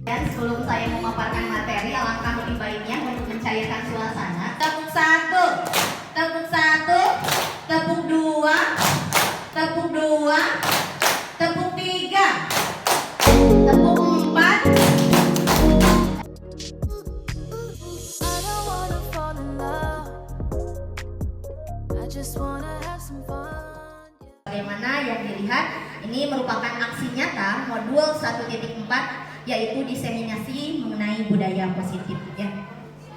Dan sebelum saya memaparkan materi, alangkah lebih baiknya untuk mencairkan suasana. Tepuk satu, tepuk satu, tepuk dua, tepuk dua, tepuk tiga, tepuk empat. Bagaimana yang dilihat ini merupakan aksi nyata modul 1.4, yaitu diseminasi mengenai budaya positif ya.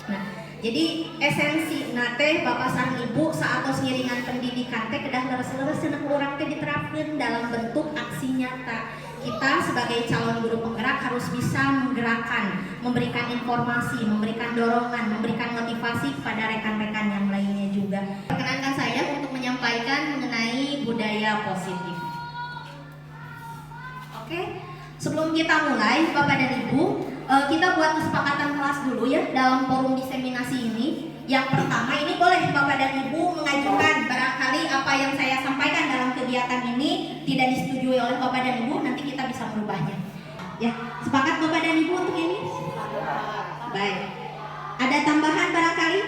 Nah, jadi esensi nate Bapak Sang Ibu saatos ngiringan pendidikan teh kedah leres-leres cenah urang teh diterapkeun dalam bentuk aksi nyata. Kita sebagai calon guru penggerak harus bisa menggerakkan, memberikan informasi, memberikan dorongan, memberikan motivasi kepada rekan-rekan yang lainnya juga. Perkenankan saya untuk menyampaikan mengenai budaya positif. Oke, sebelum kita mulai, Bapak dan Ibu, kita buat kesepakatan kelas dulu ya dalam forum diseminasi ini. Yang pertama, ini boleh Bapak dan Ibu mengajukan barangkali apa yang saya sampaikan dalam kegiatan ini tidak disetujui oleh Bapak dan Ibu, nanti kita bisa merubahnya. Ya, sepakat Bapak dan Ibu untuk ini? Baik. Ada tambahan barangkali?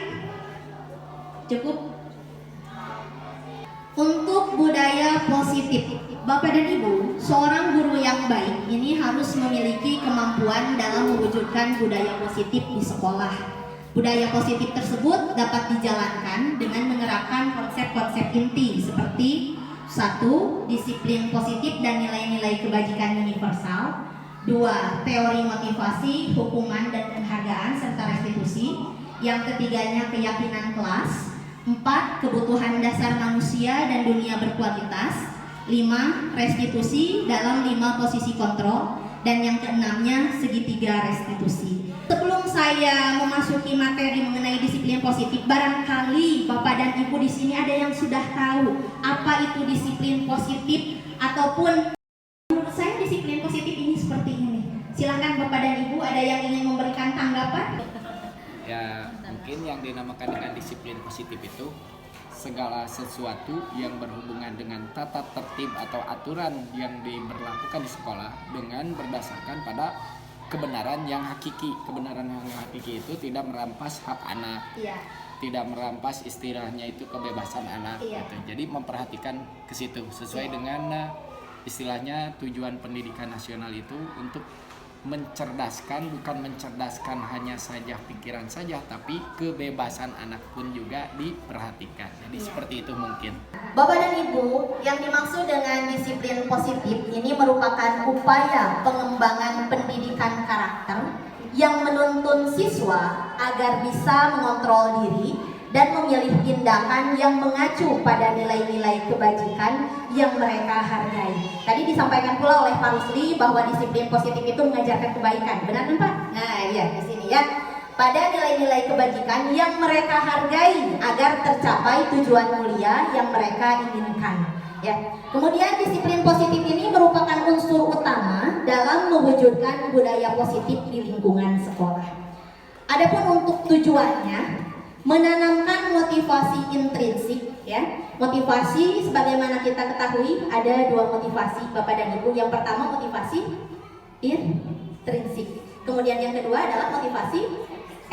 Cukup? Untuk budaya positif, Bapak dan Ibu, seorang guru yang baik ini harus memiliki kemampuan dalam mewujudkan budaya positif di sekolah. Budaya positif tersebut dapat dijalankan dengan menerapkan konsep-konsep inti seperti 1. Disiplin positif dan nilai-nilai kebajikan universal. 2. Teori motivasi, hukuman dan penghargaan serta restitusi. Yang ketiganya keyakinan kelas. 4. Kebutuhan dasar manusia dan dunia berkualitas. 5. Restitusi dalam 5 posisi kontrol. Dan yang keenamnya segitiga restitusi. Sebelum saya memasuki materi mengenai disiplin positif, barangkali Bapak dan Ibu di sini ada yang sudah tahu apa itu disiplin positif, ataupun menurut saya disiplin positif ini seperti ini. Silakan Bapak dan Ibu, ada yang ingin memberikan tanggapan? Ya, mungkin yang dinamakan dengan disiplin positif itu segala sesuatu yang berhubungan dengan tata tertib atau aturan yang diberlakukan di sekolah dengan berdasarkan pada kebenaran yang hakiki. Kebenaran yang hakiki itu tidak merampas hak anak, tidak merampas istilahnya itu kebebasan anak. Gitu. Jadi memperhatikan ke situ sesuai dengan istilahnya tujuan pendidikan nasional itu untuk mencerdaskan, bukan mencerdaskan hanya saja pikiran saja, tapi kebebasan anak pun juga diperhatikan. Jadi seperti itu mungkin. Bapak dan Ibu, yang dimaksud dengan disiplin positif ini merupakan upaya pengembangan pendidikan karakter yang menuntun siswa agar bisa mengontrol diri dan memilih tindakan yang mengacu pada nilai-nilai kebajikan yang mereka hargai. Tadi disampaikan pula oleh Pak Rusli bahwa disiplin positif itu mengajarkan kebaikan. Benar kan Pak? Nah iya, di sini ya. Pada nilai-nilai kebajikan yang mereka hargai agar tercapai tujuan mulia yang mereka inginkan. Ya. Kemudian disiplin positif ini merupakan unsur utama dalam mewujudkan budaya positif di lingkungan sekolah. Adapun untuk tujuannya, menanamkan motivasi intrinsik ya. Motivasi sebagaimana kita ketahui ada dua motivasi Bapak dan Ibu. Yang pertama motivasi intrinsik. Kemudian yang kedua adalah motivasi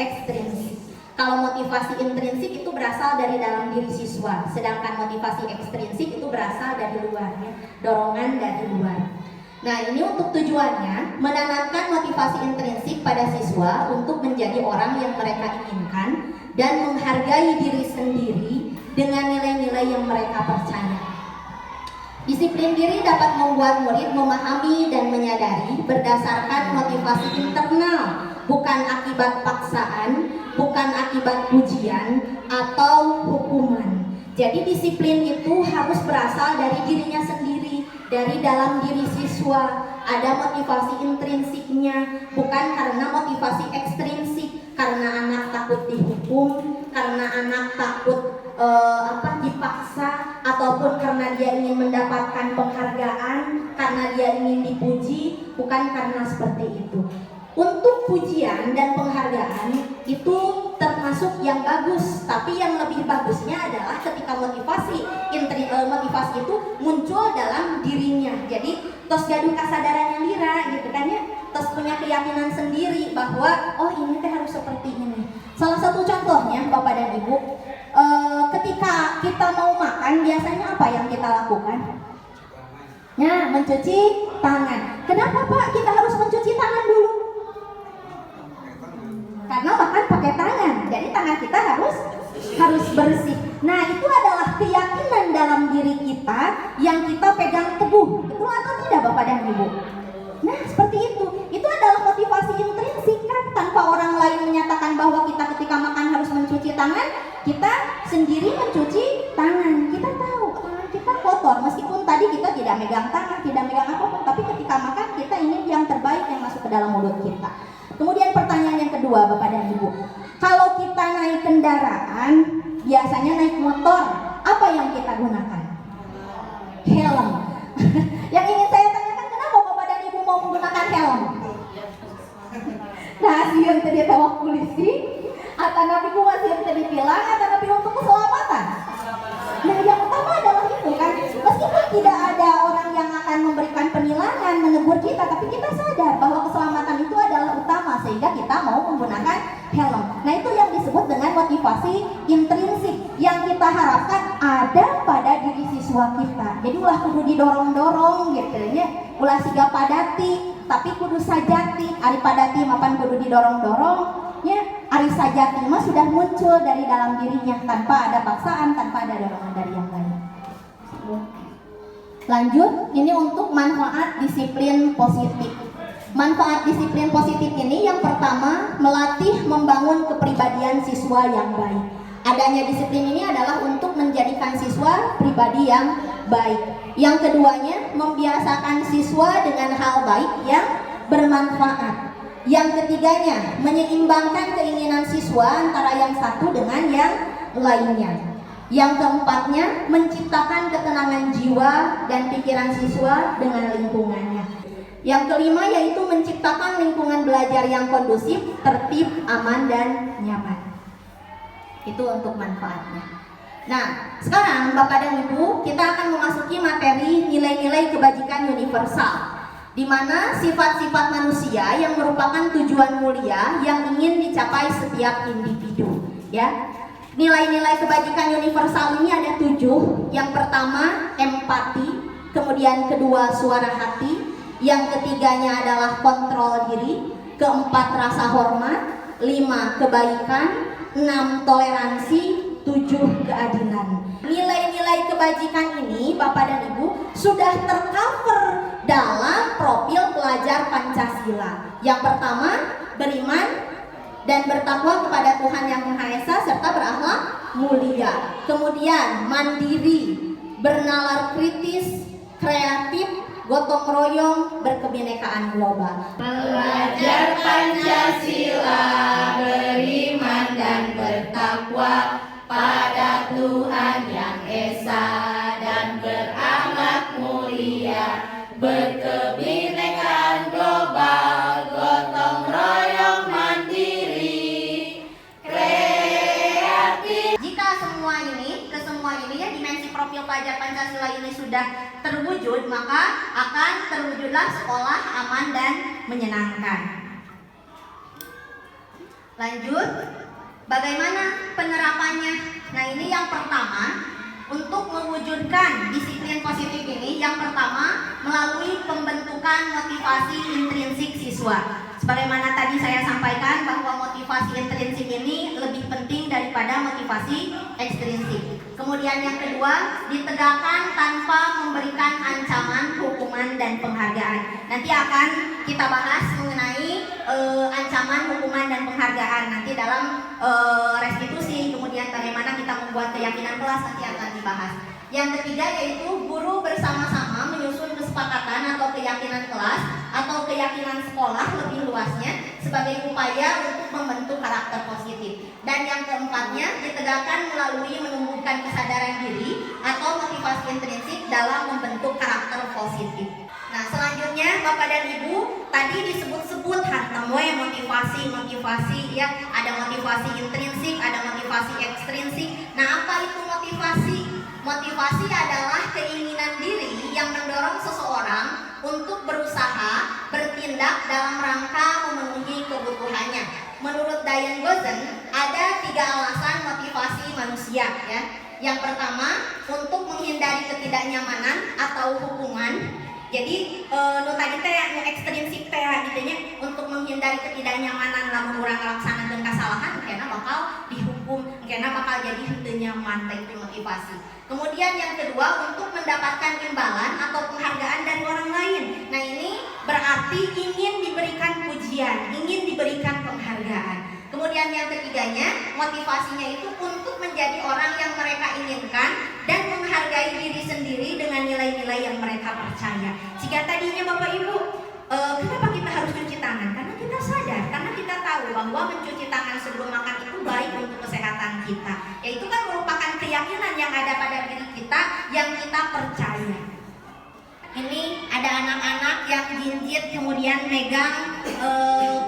ekstrinsik. Kalau motivasi intrinsik itu berasal dari dalam diri siswa, sedangkan motivasi ekstrinsik itu berasal dari luar ya, dorongan dari luar. Nah, ini untuk tujuannya menanamkan motivasi intrinsik pada siswa untuk menjadi orang yang mereka inginkan dan menghargai diri sendiri dengan nilai-nilai yang mereka percaya. Disiplin diri dapat membuat murid memahami dan menyadari berdasarkan motivasi internal, bukan akibat paksaan, bukan akibat pujian atau hukuman. Jadi disiplin itu harus berasal dari dirinya sendiri, dari dalam diri siswa. Ada motivasi intrinsiknya, bukan karena motivasi ekstrinsik, karena anak takut dihukum, karena anak takut dipaksa, ataupun karena dia ingin mendapatkan penghargaan, karena dia ingin dipuji, bukan karena seperti itu. Untuk pujian dan penghargaan itu termasuk yang bagus, tapi yang lebih bagusnya adalah ketika motivasi itu muncul dalam dirinya. Jadi tos gaduh kasadaran yang lira gitu kan ya, tos punya keyakinan sendiri bahwa oh ini teh harus seperti ini. Salah satu contohnya Bapak dan Ibu, ketika kita mau makan biasanya apa yang kita lakukan? Ya, mencuci tangan. Kenapa Pak kita harus mencuci tangan dulu? Karena makan pakai tangan, jadi tangan kita harus bersih. Nah, itu adalah keyakinan dalam diri kita yang kita pegang teguh. Betul atau tidak Bapak dan Ibu? Nah, seperti itu. Itu adalah motivasi intrinsik kan, tanpa orang lain menyatakan bahwa kita ketika makan harus mencuci tangan, kita sendiri mencuci tangan. Kita tahu tangan kita kotor, meskipun tadi kita tidak megang tangan, tidak megang apapun, tapi ketika makan kita ingin yang terbaik yang masuk ke dalam mulut kita. Kemudian pertanyaan yang kedua Bapak dan Ibu, kalau kita naik kendaraan, biasanya naik motor, apa yang kita gunakan? Helm. Yang ingin saya tanyakan, kenapa Bapak dan Ibu mau menggunakan helm? Nah, sieun teh ditewak polisi, atau nabi ku masih teh ditilang, atau nabi untuk keselamatan. Nah, yang utama adalah itu kan, meskipun tidak ada orang yang akan memberikan penilangan, menegur kita, tapi kita sadar bahwa keselamatan itu adalah utama, sehingga kita mau menggunakan helm. Nah, itu yang disebut dengan motivasi intrinsik yang kita harapkan ada pada diri siswa kita. Jadi ulah kudu didorong-dorong gitu ya, ulah siga padati, tapi kudu sajati. Ari padati mapan kudu didorong-dorong ya, ari sajati mah sudah muncul dari dalam dirinya tanpa ada paksaan, tanpa ada dorongan dari yang lain. Lanjut, ini untuk manfaat disiplin positif. Manfaat disiplin positif ini yang pertama, melatih membangun kepribadian siswa yang baik. Adanya disiplin ini adalah untuk menjadikan siswa pribadi yang baik. Yang keduanya, membiasakan siswa dengan hal baik yang bermanfaat. Yang ketiganya, menyeimbangkan keinginan siswa antara yang satu dengan yang lainnya. Yang keempatnya, menciptakan ketenangan jiwa dan pikiran siswa dengan lingkungannya. Yang kelima yaitu menciptakan lingkungan belajar yang kondusif, tertib, aman, dan nyaman. Itu untuk manfaatnya. Nah, sekarang Bapak dan Ibu, kita akan memasuki materi nilai-nilai kebajikan universal, di mana sifat-sifat manusia yang merupakan tujuan mulia yang ingin dicapai setiap individu. Ya, nilai-nilai kebajikan universal ini ada 7. Yang pertama empati, kemudian kedua suara hati, yang ketiganya adalah kontrol diri, keempat rasa hormat, 5 kebaikan, 6 toleransi, 7 keadilan. Nilai-nilai kebajikan ini Bapak dan Ibu sudah tercover dalam profil pelajar Pancasila. Yang pertama, beriman dan bertakwa kepada Tuhan Yang Maha Esa serta berakhlak mulia. Kemudian mandiri, bernalar kritis, kreatif, gotong royong, berkebinekaan global. Belajar Pancasila, beriman dan bertakwa pada Tuhan Yang Esa dan berakhlak mulia, berkebinekaan global, gotong royong, mandiri, kreatif. Jika kesemua ini ya, dimensi profil pelajar Pancasila ini sudah terwujud, maka akan terwujudlah sekolah aman dan menyenangkan. Lanjut, bagaimana penerapannya? Nah, ini yang pertama, untuk mewujudkan disiplin positif ini, yang pertama melalui pembentukan motivasi intrinsik siswa. Sebagaimana tadi saya sampaikan bahwa motivasi intrinsik ini lebih penting daripada motivasi ekstrinsik. Kemudian yang kedua, ditegakkan tanpa memberikan ancaman, hukuman, dan penghargaan. Nanti akan kita bahas mengenai ancaman, hukuman, dan penghargaan nanti dalam restitusi. Kemudian bagaimana kita membuat keyakinan kelas nanti akan dibahas. Yang ketiga yaitu guru bersama-sama menyusun kesepakatan atau keyakinan kelas atau keyakinan sekolah lebih luasnya sebagai upaya untuk membentuk karakter positif. Dan yang keempatnya ditegakkan melalui menumbuhkan kesadaran diri atau motivasi intrinsik dalam membentuk karakter positif. Nah, selanjutnya Bapak dan Ibu, tadi disebut-sebut hantam motivasi ya, ada motivasi intrinsik, ada motivasi ekstrinsik. Nah, apa itu motivasi? Motivasi adalah keinginan diri yang mendorong seseorang untuk berusaha, bertindak bertindak dalam rangka memenuhi kebutuhannya. Menurut Diane Gozen, ada 3 alasan motivasi manusia ya. Yang pertama, untuk menghindari ketidaknyamanan atau hukuman. Jadi nu tadi teh nu ekstrinsik teh gitu nya, untuk menghindari ketidaknyamanan lamun urang ngalaksanakeun kasalahan kena bakal dihukum, kena bakal jadi henteu nyaman teh itu motivasi. Kemudian yang kedua, untuk mendapatkan imbalan atau penghargaan dari orang lain. Nah, ini berarti ingin diberikan pujian, ingin diberikan penghargaan. Kemudian yang ketiganya, motivasinya itu untuk menjadi orang yang mereka inginkan dan menghargai diri sendiri dengan nilai-nilai yang mereka percaya. Jika tadinya Bapak Ibu, kenapa kita harus cuci tangan? Karena kita sadar, karena kita tahu bahwa mencuci tangan sebelum makan itu baik untuk kesehatan kita. Yaitu kan merupakan keyakinan yang ada pada diri kita yang kita percaya. Ini ada anak-anak yang jinjit kemudian megang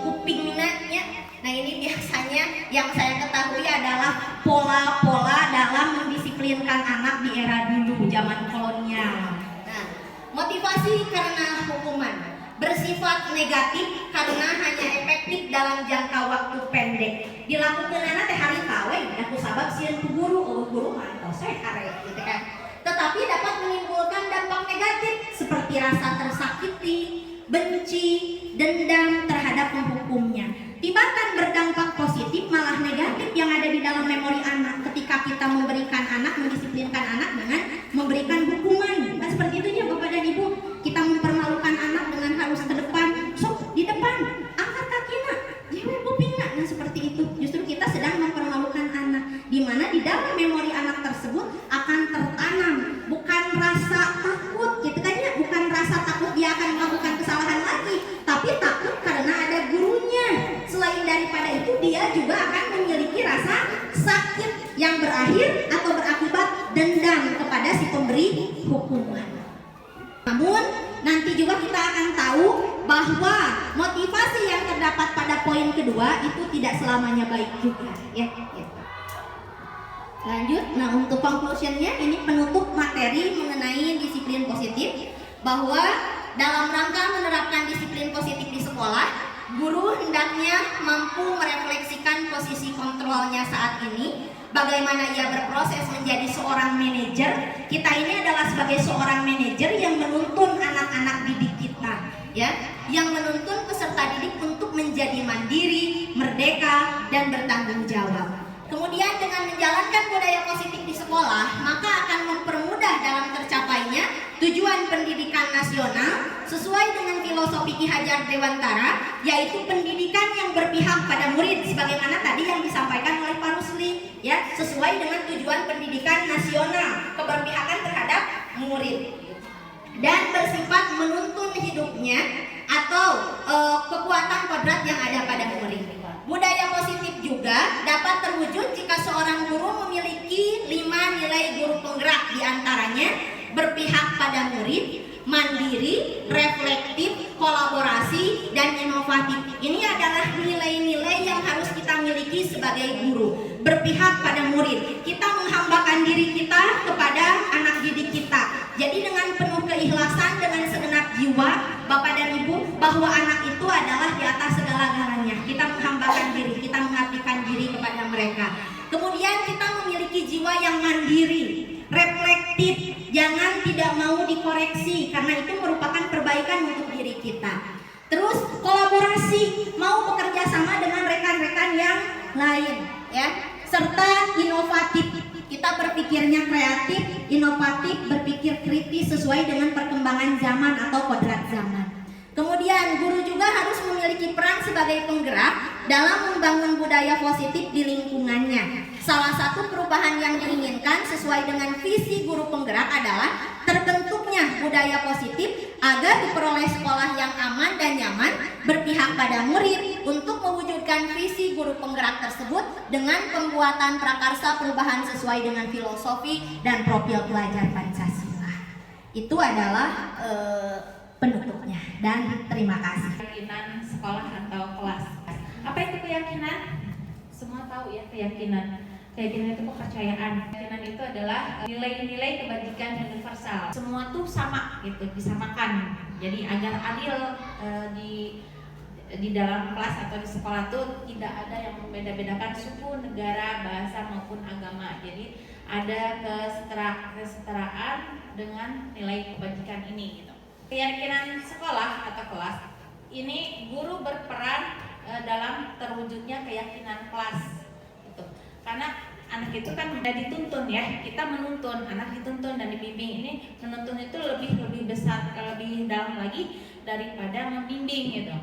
kupingnya. Nah, ini biasanya yang saya ketahui adalah pola-pola dalam mendisiplinkan anak di era dulu, zaman kolonial. Nah, motivasi karena hukuman bersifat negatif karena hanya efektif dalam jangka waktu pendek. Dilakukan teh hari tawe, aku sabab sieun ku guru mantau saya karek gitu kan. Tetapi dapat menimbulkan dampak negatif seperti rasa tersakiti, benci, dendam terhadap penghukumnya. Bahkan berdampak positif malah negatif yang ada di dalam memori anak ketika kita memberikan anak, mendisiplinkan anak dengan memberikan hukuman. Nah, seperti itu ya Bapak dan Ibu, kita mempermalukan anak dengan harus ke depan, sok di depan, angkat kaki nak, jewer kuping nak. Nah, seperti itu justru kita sedang mempermalukan anak, di mana di dalam memori anak tersebut akan tertanam bukan rasa takut gitu kan ya, bukan rasa takut dia akan melakukan kesalahan lagi, tapi takut karena ada gurunya. Selain daripada itu, dia juga akan memiliki rasa sakit yang berakhir atau berakibat dendam kepada si pemberi hukuman. Namun nanti juga kita akan tahu bahwa motivasi yang terdapat pada poin kedua itu tidak selamanya baik juga ya. Lanjut, nah untuk conclusionnya ini penutup materi mengenai disiplin positif, bahwa dalam rangka menerapkan disiplin positif di sekolah, guru hendaknya mampu merefleksikan posisi kontrolnya saat ini, bagaimana ia berproses menjadi seorang manajer. Kita ini adalah sebagai seorang manajer yang menuntun anak-anak didik kita, ya, yang menuntun peserta didik untuk menjadi mandiri, merdeka, dan bertanggung jawab. Kemudian dengan menjalankan budaya positif di sekolah, maka akan mempermudah dalam tercapainya tujuan pendidikan nasional sesuai dengan filosofi Ki Hajar Dewantara, yaitu pendidikan yang berpihak pada murid, sebagaimana tadi yang disampaikan oleh Pak Rusli, ya, sesuai dengan tujuan pendidikan nasional, keberpihakan terhadap murid, dan bersifat menuntun hidupnya atau kekuatan kodrat yang ada pada murid. Budaya positif juga dapat terwujud jika seorang guru memiliki 5 nilai guru penggerak, diantaranya berpihak pada murid, mandiri, reflektif, kolaborasi, dan inovatif. Ini adalah nilai-nilai yang harus kita miliki sebagai guru. Berpihak pada murid, kita menghambakan diri kita kepada anak didik kita. Jadi dengan penuh keikhlasan, dengan segenap jiwa, Bapak dan Ibu, bahwa anak itu adalah di atas segala-galanya. Kita menghambakan diri, kita mengabdikan diri kepada mereka. Kemudian kita memiliki jiwa yang mandiri, reflektif, jangan tidak mau dikoreksi, karena itu merupakan perbaikan untuk diri kita. Terus kolaborasi, mau bekerja sama dengan rekan-rekan yang lain, ya, serta inovatif. Kita berpikirnya kreatif, inovatif, berpikir kritis sesuai dengan perkembangan zaman atau kodrat zaman. Kemudian guru juga harus memiliki peran sebagai penggerak dalam membangun budaya positif di lingkungannya. Salah satu perubahan yang diinginkan sesuai dengan visi guru penggerak adalah terbentuknya budaya positif agar diperoleh sekolah yang aman dan nyaman, berpihak pada murid, untuk mewujudkan visi guru penggerak tersebut dengan pembuatan prakarsa perubahan sesuai dengan filosofi dan profil pelajar Pancasila. Itu adalah penutupnya, dan terima kasih. Keyakinan sekolah atau kelas. Apa itu keyakinan? Semua tahu ya keyakinan. Keyakinan itu kepercayaan. Keyakinan itu adalah nilai-nilai kebajikan universal. Semua tuh sama gitu, disamakan. Jadi agar adil di dalam kelas atau di sekolah tuh tidak ada yang membeda-bedakan suku, negara, bahasa maupun agama. Jadi ada kesetaraan dengan nilai kebajikan ini gitu. Keyakinan sekolah atau kelas ini guru berperan dalam terwujudnya keyakinan kelas gitu. Karena anak itu kan udah dituntun ya, kita menuntun, anak dituntun dan dibimbing. Ini menuntun itu lebih besar, lebih dalam lagi daripada membimbing gitu.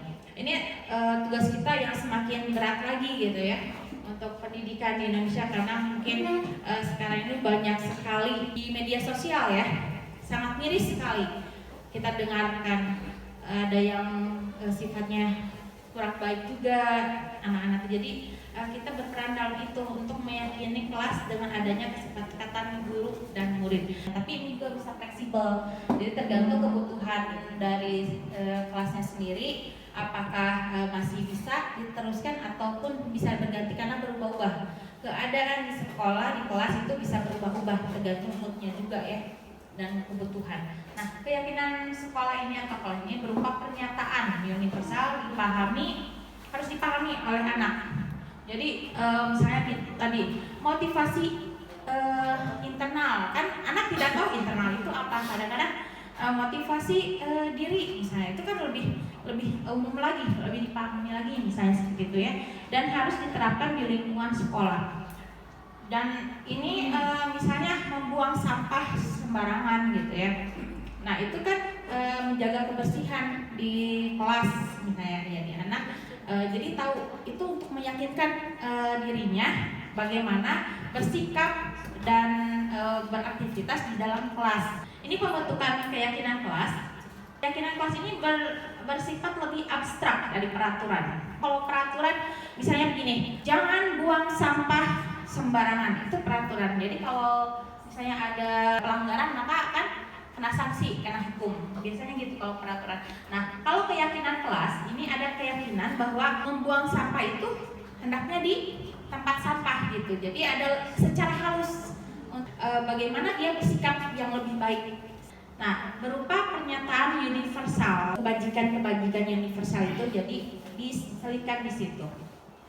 Ini tugas kita yang semakin berat lagi gitu ya untuk pendidikan di Indonesia, karena mungkin sekarang ini banyak sekali di media sosial ya, sangat miris sekali kita dengarkan ada yang sifatnya kurang baik juga anak-anak. Jadi kita berperan dalam itu untuk meyakini kelas dengan adanya kesepakatan guru dan murid. Tapi ini juga bisa fleksibel, jadi tergantung kebutuhan dari kelasnya sendiri, apakah masih bisa diteruskan ataupun bisa berganti karena berubah-ubah. Keadaan di sekolah, di kelas itu bisa berubah-ubah tergantung moodnya juga ya dan kebutuhan. Nah, keyakinan sekolah ini atau kelas ini berupa pernyataan universal, harus dipahami oleh anak. Jadi misalnya tadi motivasi internal, kan anak tidak tahu internal itu apa. Kadang-kadang motivasi diri misalnya itu kan lebih umum lagi, lebih dipahami lagi misalnya seperti itu ya, dan harus diterapkan di lingkungan sekolah. Dan ini misalnya membuang sampah sembarangan gitu ya. Nah itu kan menjaga kebersihan di kelas misalnya ya di anak. Jadi tahu itu untuk meyakinkan dirinya bagaimana bersikap dan beraktivitas di dalam kelas. Ini pembentukan keyakinan kelas. Keyakinan kelas ini bersifat lebih abstrak dari peraturan. Kalau peraturan misalnya begini, jangan buang sampah sembarangan, itu peraturan. Jadi kalau misalnya ada pelanggaran maka akan kena sanksi, kena hukum. Biasanya gitu kalau peraturan. Nah, kalau keyakinan kelas ini ada keyakinan bahwa membuang sampah itu hendaknya di tempat sampah gitu. Jadi ada secara halus bagaimana dia bersikap yang lebih baik. Nah, berupa pernyataan universal, kebajikan-kebajikan universal itu jadi diselipkan di situ.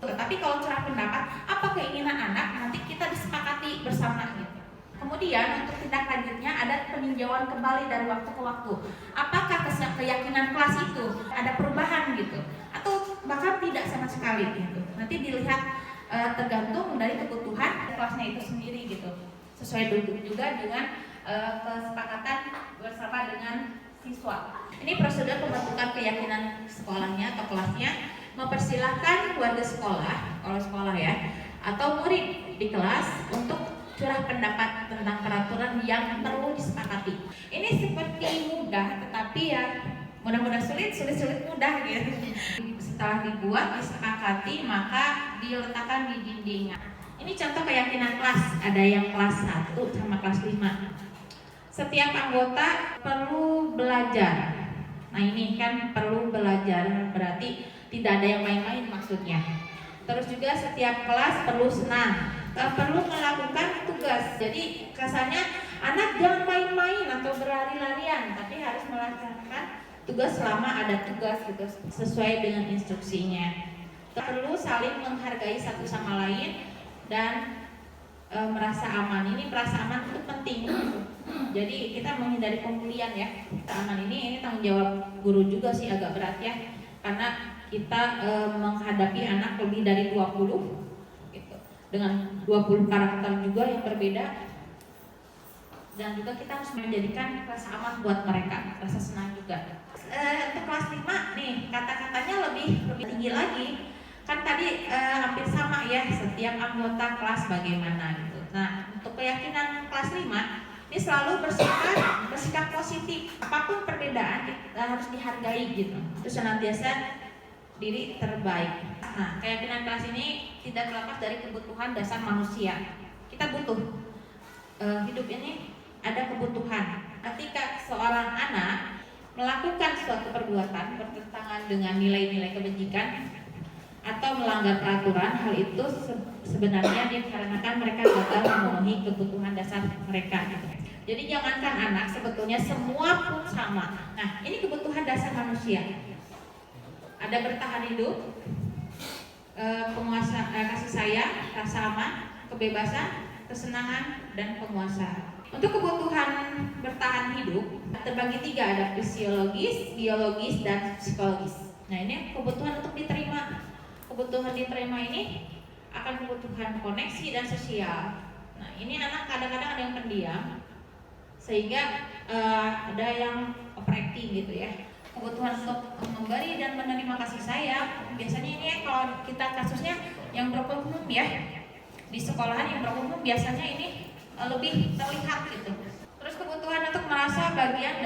Tetapi kalau curah pendapat, apa keinginan anak nanti kita disepakati bersama gitu. Kemudian untuk tindak lanjutnya ada peninjauan kembali dari waktu ke waktu. Apakah keyakinan kelas itu ada perubahan gitu, atau bahkan tidak sama sekali gitu. Nanti dilihat tergantung dari kebutuhan kelasnya itu sendiri gitu. Sesuai juga dengan kesepakatan bersama dengan siswa. Ini prosedur pembentukan keyakinan sekolahnya atau kelasnya. Mempersilahkan keluarga sekolah, kalau sekolah ya, atau murid di kelas untuk curah pendapat tentang peraturan yang perlu disepakati. Ini seperti mudah, tetapi ya mudah-mudah sulit mudah gitu. Setelah dibuat, disepakati, maka diletakkan di dinding. Ini contoh keyakinan kelas, ada yang kelas 1 sama kelas 5. Setiap anggota perlu belajar. Nah ini kan perlu belajar, berarti tidak ada yang main-main maksudnya. Terus juga setiap kelas perlu senang, perlu melakukan tugas. Jadi kasarnya anak jangan main-main atau berlari-larian, tapi harus melaksanakan tugas selama ada tugas gitu, sesuai dengan instruksinya. Perlu saling menghargai satu sama lain dan merasa aman. Ini merasa aman itu penting gitu. Jadi kita menghindari pembulian ya. Aman ini tanggung jawab guru juga sih, agak berat ya, karena kita menghadapi anak lebih dari 20 gitu, dengan 20 karakter juga yang berbeda, dan juga kita harus menjadikan rasa aman buat mereka, rasa senang juga. Untuk kelas 5 nih kata-katanya lebih tinggi lagi. Kan tadi hampir sama ya, setiap anggota kelas bagaimana gitu. Nah, untuk keyakinan kelas 5 ini selalu bersikap positif. Apapun perbedaan harus dihargai gitu. Terus senantiasa diri terbaik. Nah, keyakinan kelas ini tidak terlepas dari kebutuhan dasar manusia. Kita butuh hidup ini ada kebutuhan. Ketika seorang anak melakukan suatu perbuatan bertentangan dengan nilai-nilai kebajikan atau melanggar peraturan, hal itu sebenarnya dikarenakan mereka gagal memenuhi kebutuhan dasar mereka. Jadi jangankan anak, sebetulnya semua pun sama. Nah, ini kebutuhan dasar manusia. Ada bertahan hidup, kasih sayang, rasa aman, kebebasan, kesenangan, dan penguasaan. Untuk kebutuhan bertahan hidup terbagi 3, ada fisiologis, biologis, dan psikologis. Nah, ini kebutuhan untuk diterima. Kebutuhan diterima ini akan kebutuhan koneksi dan sosial. Nah, ini anak kadang-kadang ada yang pendiam, sehingga ada yang overacting gitu ya. Kebutuhan untuk memberi dan menerima kasih sayang, biasanya ini kalau kita kasusnya yang berkerumun ya, di sekolahan yang berkerumun biasanya ini lebih terlihat gitu. Terus kebutuhan untuk merasa bagian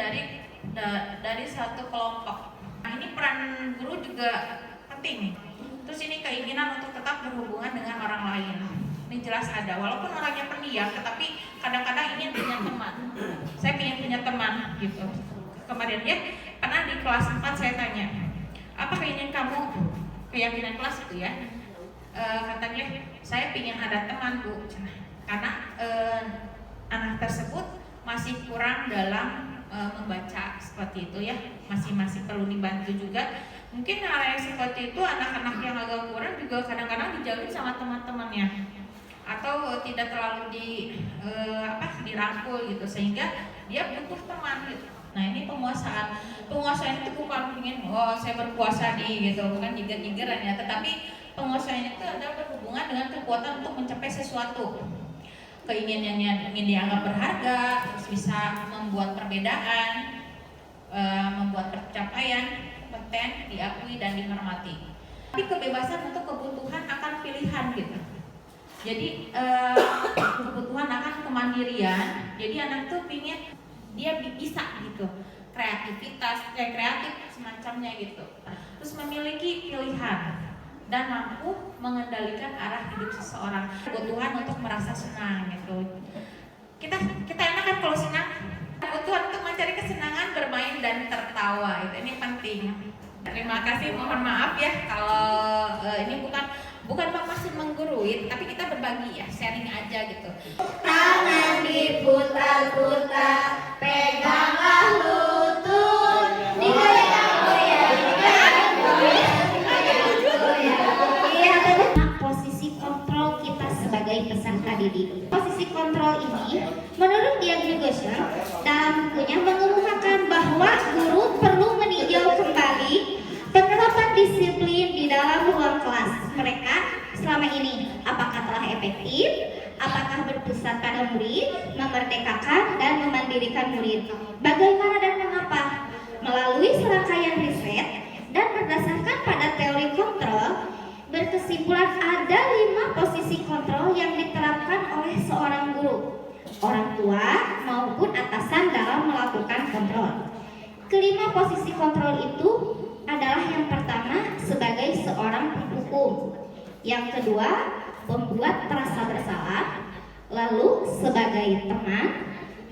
dari satu kelompok. Nah, ini peran guru juga penting. Terus ini keinginan untuk tetap berhubungan dengan orang lain. Ini jelas ada, walaupun orangnya pendiam, tetapi kadang-kadang ingin punya teman. Saya ingin punya teman gitu. Kemarin ya, pernah di kelas 4 saya tanya, apa keinginan kamu, keyakinan kelas itu ya? Katanya, saya ingin ada teman Bu, karena anak tersebut masih kurang dalam membaca seperti itu ya, masih perlu dibantu juga. Mungkin hal yang seperti itu anak-anak yang agak kurang juga kadang-kadang dijauhin sama teman-temannya, atau tidak terlalu dirangkul gitu, sehingga dia butuh teman gitu. Nah, ini penguasaan itu bukan ingin saya berkuasa nih gitu, bukan jiger-jigeran ya, tetapi penguasaan itu adalah berhubungan dengan kekuatan untuk mencapai sesuatu. Keinginannya ingin dianggap berharga, terus bisa membuat perbedaan, membuat pencapaian, kompeten, diakui dan dihormati. Tapi kebebasan untuk kebutuhan akan pilihan gitu. Jadi kebutuhan akan kemandirian. Jadi anak tuh pingin dia bisa gitu, kreatif semacamnya gitu. Terus memiliki pilihan dan mampu mengendalikan arah hidup seseorang. Kebutuhan untuk merasa senang gitu. Kita enak kan kalau senang. Kebutuhan untuk mencari kesenangan, bermain dan tertawa, itu ini penting. Terima kasih, mohon maaf ya kalau ini bukan maksud menggurui, tapi kita berbagi ya, sharing aja gitu. Tangan diputar-putar, peganglah lutut, digoyang-goyang. Iya, posisi kontrol kita sebagai peserta didik. Posisi kontrol ini, menurut Dian Goshen, dalam bukunya mengemukakan bahwa guru perlu meninjau kembali penerapan disiplin di dalam ruang kelas mereka selama ini. Apakah telah efektif? Apakah berpusat pada murid, memerdekakan dan memandirikan murid? Bagaimana dan mengapa? Melalui serangkaian riset dan berdasarkan pada teori kontrol, berkesimpulan ada 5 posisi kontrol yang diterapkan oleh seorang guru, orang tua maupun atasan dalam melakukan kontrol. Kelima posisi kontrol itu adalah yang pertama sebagai seorang penghukum, yang kedua membuat terasa bersalah, lalu sebagai teman,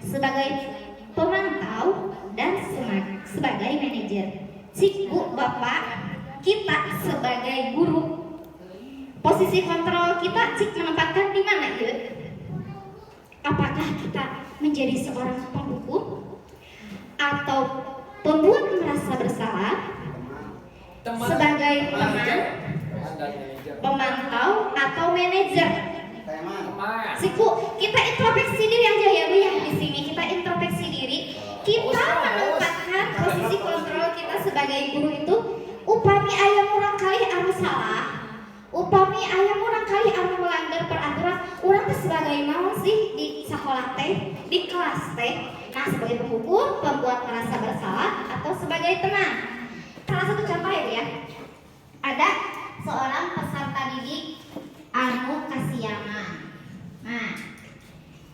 sebagai pemantau, dan sebagai manajer. Ibu bapak kita sebagai guru, posisi kontrol kita menempatkan di mana ya? Apakah kita menjadi seorang penghukum atau pembuat merasa bersalah, sebagai teman, pemantau, atau manajer? Siku, kita introspeksi diri aja ya Bu ya, di sini kita introspeksi diri. Kita menempatkan posisi kontrol kita sebagai guru itu, upami ayam orang kali harus salah, upami ayam orang kali harus melanggar peraturan, orang tuh sebagai mau sih di sekolah teh, di kelas teh. Nah, sebagai penghukum, pembuat merasa bersalah, atau sebagai teman. Salah satu contoh ya, ada seorang peserta didik anu kasianan. Nah,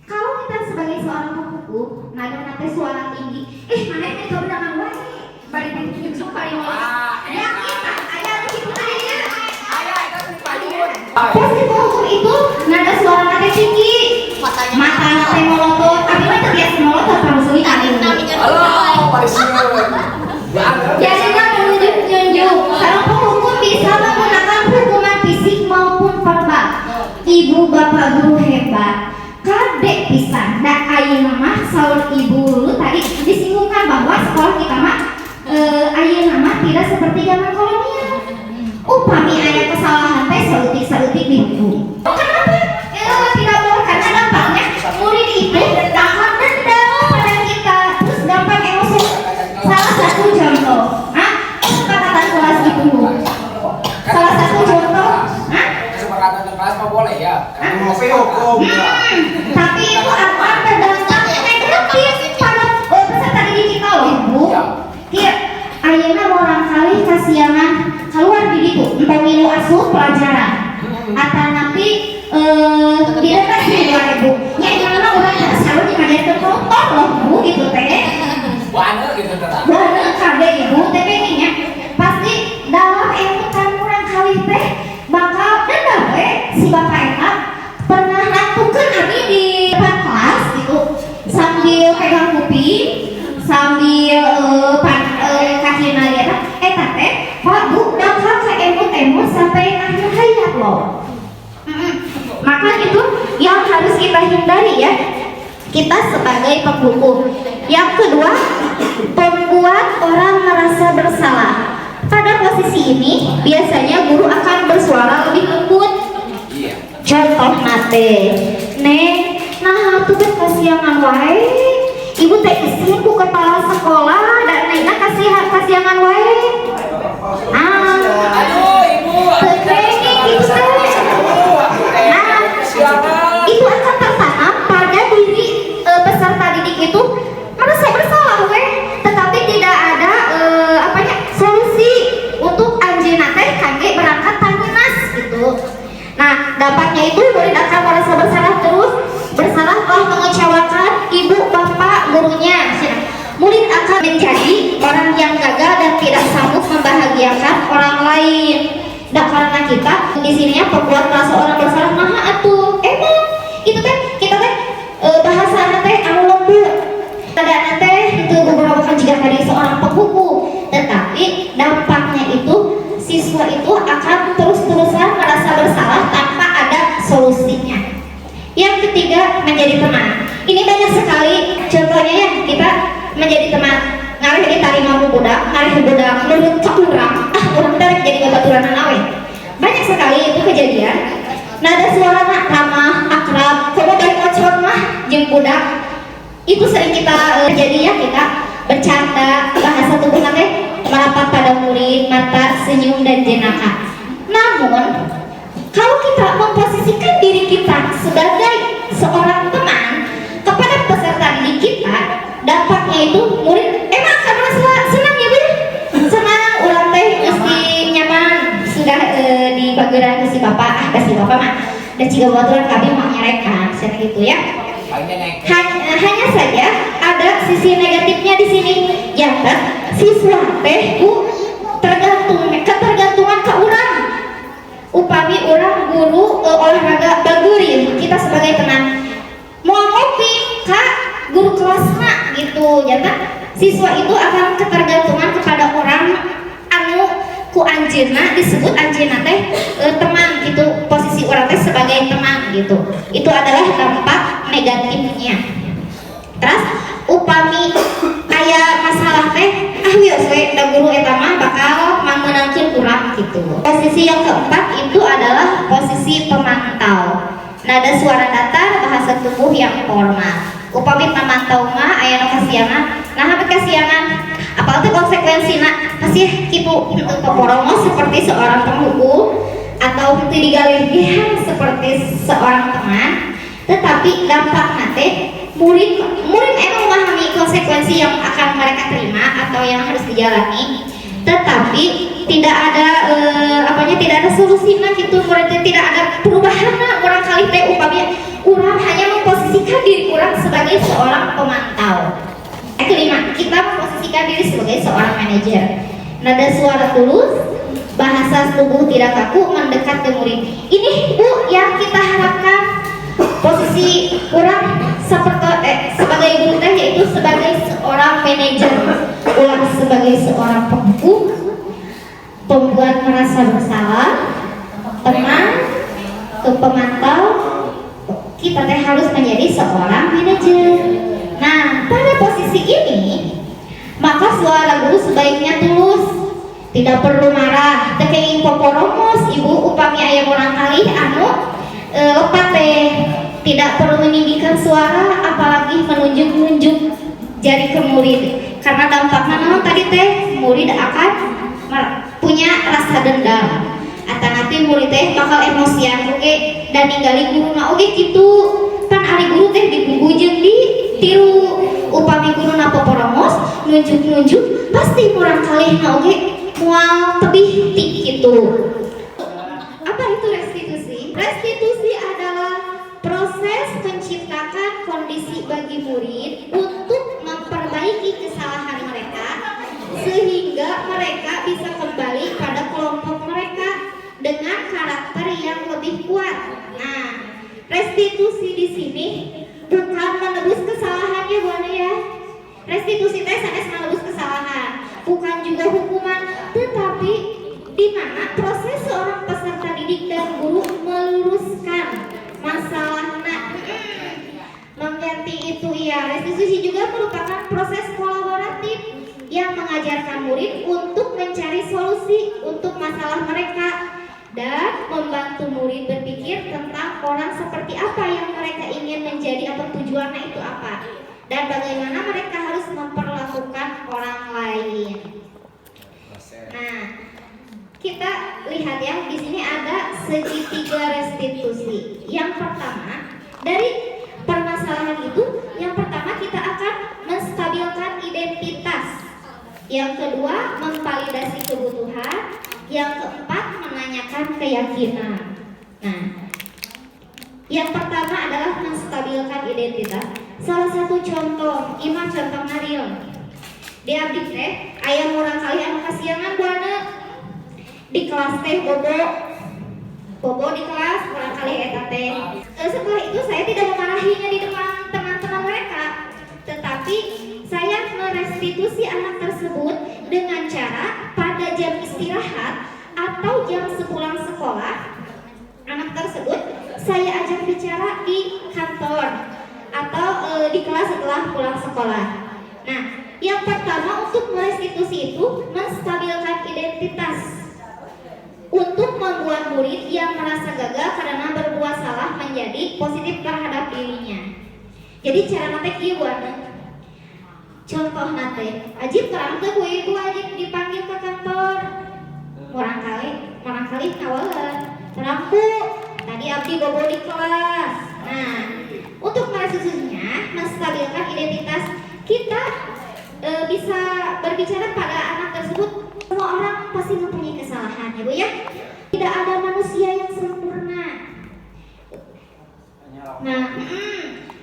kalau kita sebagai seorang penghukum, nanti suara tinggi, mana ini kebenaran wae, bari ditunjuk bari ngomong. Ya kita, ada gitu aja. Posisi penghukum itu nada suara nada tinggi, mata teh melotot, tapi mah teu biasa melotot langsung tadi. Halo, Parisian. Jadinya menunjuk-nunjuk. Seorang penghukum bisa menggunakan hukuman fisik maupun verbal. Ibu bapak guru hebat, kadek pisan. Da ayeuna mah ayeuna mah tidak seperti zaman kolonial. Upami aya kesalahan teh saeutik-saeutik dihukum. Kenapa? Tidak boleh karena dampaknya murid itu akan dendam pada kita, terus gampang emosi. Salah satu contoh, kesepakatan kelas itu. Salah satu contoh, Kesepakatan di kelas mah boleh ya. hukum. Tapi itu akan berdampak negatif pada peserta didik kita loh, Bu. Iya, ayeuna orang kali kasiangan keluar di ditu, entah milu asuh pelajaran, atau nanti tidak kasih 2000. Ya gimana orang yang selalu diajarkan kotor loh, Bu, gitu teh. Bener gitu terang. Bener kade Ibu, teh pengennya pasti dalam ilmu kan orang kali teh bakal dendam si bapak eta pernah nantukeun abi di depan kelas gitu sambil pegang kuping sambil kakina eta teh Pak Bu bakal ke emut-emut sampai akhir hayat loh. Maka itu yang harus kita hindari ya, kita sebagai penghukum. Yang kedua, membuat orang merasa bersalah. Pada posisi ini biasanya guru akan bersuara lebih lembut. Iya. Contoh nate, neng, nah tuh kan kasihangan wae. Ibu teh izin ku kepala sekolah dan nengna kasihangan wae. Aduh ibu. Itu itu akan tertanam pada diri peserta didik itu merasa bersalah weh, tetapi tidak ada solusi untuk anjeunna teh kangge berangkat tanginas gitu. Nah, dampaknya itu murid akan merasa bersalah telah mengecewakan ibu, bapak, gurunya. Murid akan menjadi orang yang gagal dan tidak sanggup membahagiakan orang lain. Dan karena kita di sininya pembuat rasa orang bersalah, nah atuh emang itu teh kita teh bahasa teh anu lembut. Ada teh itu beberapa kali jika dari seorang penghukum, tetapi dampaknya itu siswa itu akan terus-terusan merasa bersalah tanpa ada solusinya. Yang ketiga, menjadi teman. Ini banyak sekali contohnya ya, kita menjadi teman. Ngarih di tarima budak, ngarih budak menurut orang tarik jadi babaturan awe. Banyak sekali itu kejadian. Nada suara ramah, akrab, kalau dari ngocor mah jeung budak itu sering kita terjadi ya, kita bercanda, bahasa tubuh nanti merapat pada murid, mata, senyum dan jenaka. Namun kalau kita memposisikan diri kita sebagai seorang teman kepada peserta didik kita, dampaknya itu murid emang akan merasa senang ya Bu, senang orang teh mesti nyaman sudah di bageran ke si bapak mah dan jika baturan kami mau nyerekan seperti itu ya. Hanya saja ada sisi negatifnya di sini, ya kan? Siswa teh ketergantungan ke orang. Upami orang guru olahraga bagurin, kita sebagai teman mau ngopi kak guru kelasna gitu, ya kan? Siswa itu akan ketergantungan kepada orang anu ku anjeunna disebut anjeunna teh teman gitu, posisi orang teh sebagai teman gitu. Itu adalah dampak negatifnya. Terus upami aya masalah teh wios we da guru eta mah bakal memenangkeun urang gitu. Posisi yang keempat itu adalah posisi pemantau. Nada suara datar, bahasa tubuh yang formal. Upami pamantau mah aya nu kasiangan, nah hampir kasiangan apa itu konsekuensina masih kitu peporomo seperti seorang penghukum atau digalih seperti seorang teman, tetapi dampak nanti murid emang memahami konsekuensi yang akan mereka terima atau yang harus dijalani, tetapi tidak ada tidak ada solusinya gitu, muridnya tidak ada perubahan. Orang kali teh upamanya orang hanya memposisikan diri orang sebagai seorang pemantau. Kelima, kita memposisikan diri sebagai seorang manajer. Nada suara tulus, bahasa tubuh tidak kaku, mendekat ke murid. Ini Bu yang kita harapkan. Posisi orang sebagai guru teh yaitu sebagai seorang manajer, ulang sebagai seorang penghukum, pembuat merasa bersalah, teman, pemantau. Kita harus menjadi seorang manajer. Nah, pada posisi ini Maka suara guru sebaiknya tulus, tidak perlu marah. Tekeng poporomos ibu upami aya orang kali anu lepat teh, tidak perlu meninggikan suara apalagi menunjuk-nunjuk jari ke murid, karena dampaknya naon tadi teh, murid akan punya rasa dendam atau nanti murid teh bakal emosian oke dan ninggali guru na oke gitu kan. Ari guru teh dibunggujeun di tiru upami guru na poporomos nunjuk-nunjuk pasti kurang kali na oke mual tebih tik gitu. Apa itu restitusi? Restitusi adalah proses menciptakan kondisi bagi murid untuk memperbaiki kesalahan mereka sehingga mereka bisa kembali pada kelompok mereka dengan karakter yang lebih kuat. Nah, restitusi di sini bukan menebus kesalahannya buana ya. Restitusi teh sanes menebus kesalahan, bukan juga hukuman, tetapi di mana proses seorang peserta didik dan guru meluruskan masalahnya. Mengganti itu ya. Restitusi juga merupakan proses kolaboratif yang mengajarkan murid untuk mencari solusi untuk masalah mereka dan membantu murid berpikir tentang orang seperti apa yang mereka ingin menjadi atau tujuannya itu apa dan bagaimana mereka harus memperlakukan orang lain. Nah, kita lihat ya, di sini ada segitiga restitusi. Yang pertama, dari permasalahan itu, yang pertama kita akan menstabilkan identitas. Yang kedua, memvalidasi kebutuhan. Yang keempat, menanyakan keyakinan. Nah, yang pertama adalah menstabilkan identitas. Salah satu contoh, imah contoh Mariel. Di abdi teh, aya urang kali anu kasiangan buana di kelas teh bobo di kelas urang kali eta teh. Setelah itu saya tidak memarahinya di depan teman-teman mereka, tetapi saya merestitusi anak tersebut dengan cara pada jam istirahat atau jam sepulang sekolah, anak tersebut saya ajak bicara di kantor atau di kelas setelah pulang sekolah. Nah, yang pertama untuk merestitusi itu menstabilkan identitas untuk membuat murid yang merasa gagal karena berbuat salah menjadi positif terhadap dirinya. Jadi cara nate kieu buana. Contoh nate, ajib terang teh ku ibu ajib dipanggil ke kantor. Orang kali kawalan. Terang ku, tadi abdi bobo di kelas. Nah, untuk merestitusinya menstabilkan identitas kita bisa berbicara pada anak tersebut. Semua orang pasti mempunyai kesalahan ya Bu ya. Tidak ada manusia yang sempurna. Nah,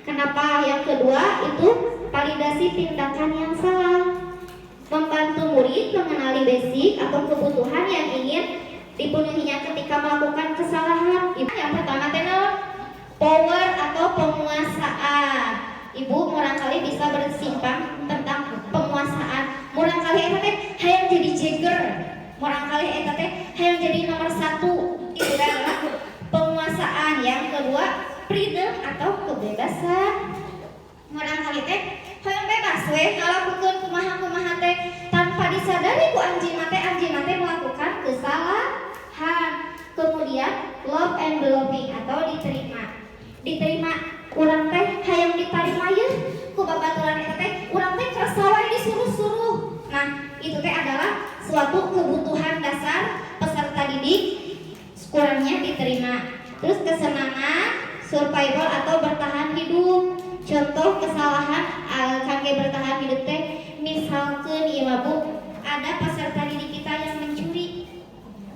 kenapa yang kedua itu validasi tindakan yang salah. Membantu murid mengenali basic atau kebutuhan yang ingin dipenuhinya ketika melakukan kesalahan. Yang pertama tenor power atau penguasaan. Ibu murangkali bisa bersimpang tentang penguasaan. Murangkali eta teh hayang jadi jagger. Murangkali eta teh hayang jadi nomor 1. Itu adalah penguasaan. Yang kedua, freedom atau kebebasan. Murangkali teh hayang bebas we ngalakukeun kumaha-kumaha teh tanpa disadari ku anjeunna teh melakukan kesalahan. Kemudian love and belonging atau diterima urang teh hayang ditarima ye ku babaturan eta teh urang teh kerasa wae disuruh-suruh. Nah, itu teh adalah suatu kebutuhan dasar peserta didik kurangnya diterima. Terus kesenangan, survival atau bertahan hidup. Contoh kesalahan kangge bertahan hidup teh misalkeun ieu Bu, ada peserta didik kita yang mencuri.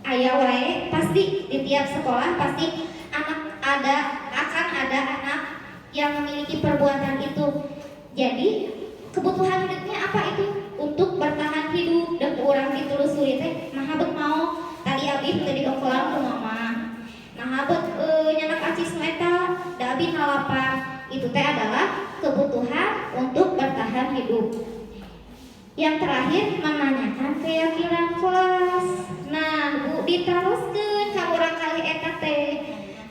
Aya wae pasti di tiap sekolah pasti akan ada anak yang memiliki perbuatan itu. Jadi kebutuhan hidupnya apa itu? Untuk bertahan hidup dan urang ditelusuri teh nah bet mau tadi abdi teu diongkolan ku mama. Nah bet nyanak acis nu eta da abdi nalapar. Itu teh adalah kebutuhan untuk bertahan hidup. Yang terakhir menanyakan keyakinan kelas. Nah, Bu ditaroskeun ka urang kali eta teh.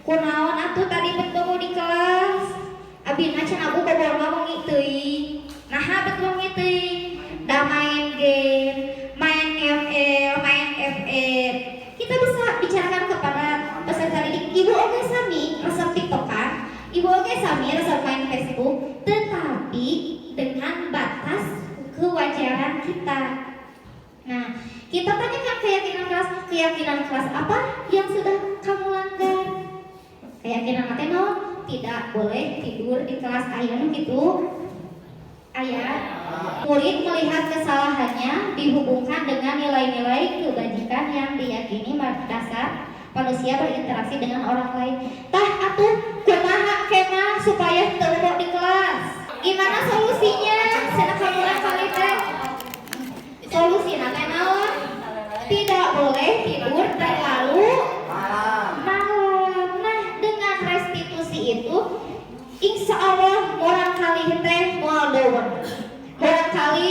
Kunaon atuh tadi bet bobo di kelas? Abdi na cenah Bu bobo mah wengi teuing. Nah, bet wengi teuing. Da ya main game, main ML, main FF. Kita bisa bicarakan kepada peserta didik, ibu oke sami resep tiktokan, ibu oke sami resep main Facebook, tetapi dengan batas kewajaran kita. Nah, kita tanyakan keyakinan kelas apa yang sudah kamu langgar. Keyakinan mateno tidak boleh tidur di kelas ayam gitu. Ayat murid melihat kesalahannya dihubungkan dengan nilai-nilai kebajikan yang diyakini dasar manusia berinteraksi dengan orang lain. Tah atuh kumaha kemah supaya terbawa di kelas. Gimana solusinya? Cenah kamuran kali teh. Solusinya teh naon? Tidak boleh tidur terlalu malam. Nah, dengan restitusi itu insya Allah orang kali teh moal dewen, orang kali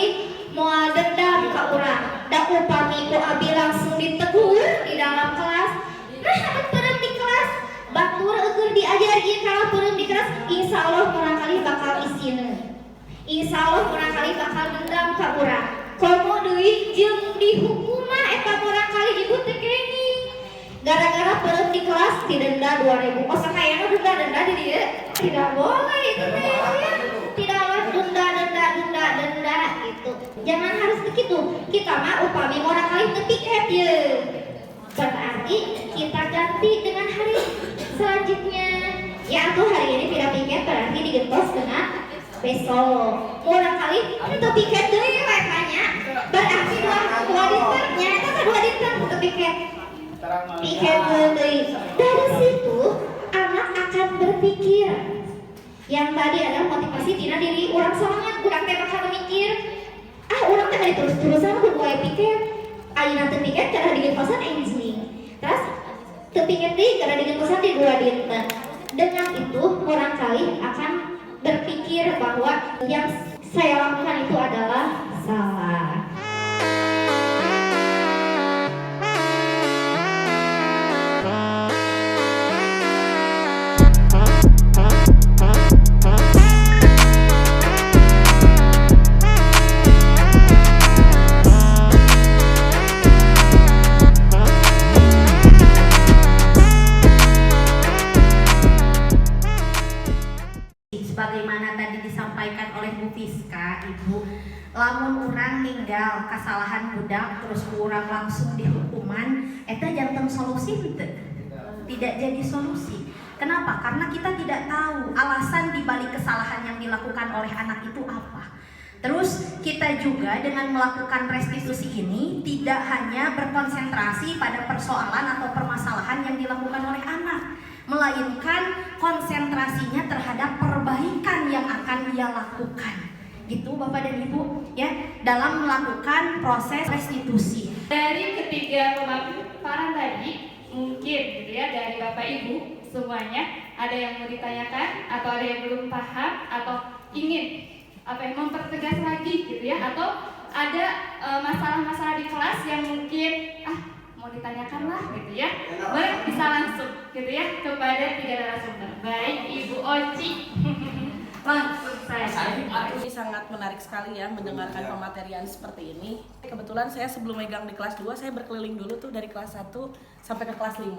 moal dendam ke urang. Da upami ku abi langsung ditegur di dalam kelas. Nah, peureum di kelas, batur eueur diajarkeun kalau peureum di kelas, insya Allah orang kali bakal isine. Insya Allah orang kali bakal dendam ke urang. Komo deui jeung dihukuman eta orang kali ibu teh kenging. Gara-gara peureum di kelas didenda 2.000. Oh sakayana denda di dieu. Tidak boleh itu teh. Tidak denda gitu. Jangan harus begitu. Kita mah upami orang kali teu tiket ye. Berarti kita ganti dengan hari selanjutnya. Ya atuh hari ini tidak tiket berarti digentos dengan besok. Orang kali itu tiket deui we tanya. Berarti dua diternya eta teh 2 diter teu tiket. Tiket deui. Dari situ anak akan berpikir. Yang tadi adalah motivasi tina diri orang sorangan, urang teh bakal mikir, urang teh terus-terusan kudu aya tiket. Ayeuna teu tiket cara digentosan anjing. Terus teu tiket deui cara digentosan di 2 dinten. Dengan itu orang kali akan berpikir bahwa yang saya lakukan itu adalah salah. Sebagaimana tadi disampaikan oleh Bu Fiska, Ibu, lamun urang ninggal kesalahan budak terus urang langsung dihukuman, eta janten solusi henteu. Tidak jadi solusi. Kenapa? Karena kita tidak tahu alasan dibalik kesalahan yang dilakukan oleh anak itu apa. Terus kita juga dengan melakukan restitusi ini tidak hanya berkonsentrasi pada persoalan atau permasalahan yang dilakukan oleh anak, melainkan konsentrasinya terhadap perbaikan yang akan dia lakukan. Gitu Bapak dan Ibu ya, dalam melakukan proses restitusi. Dari ketiga pemaparan tadi, mungkin gitu ya, dari Bapak Ibu semuanya ada yang mau ditanyakan atau ada yang belum paham atau ingin mempertegas lagi gitu ya, atau ada masalah-masalah di kelas yang mungkin mau ditanyakan lah gitu ya, boleh bisa langsung gitu ya kepada 3 narasumber. Baik Ibu Oci. Langsung saya. Ini sangat menarik sekali ya mendengarkan pematerian seperti ini. Kebetulan saya sebelum megang di kelas 2, saya berkeliling dulu tuh dari kelas 1 sampai ke kelas 5.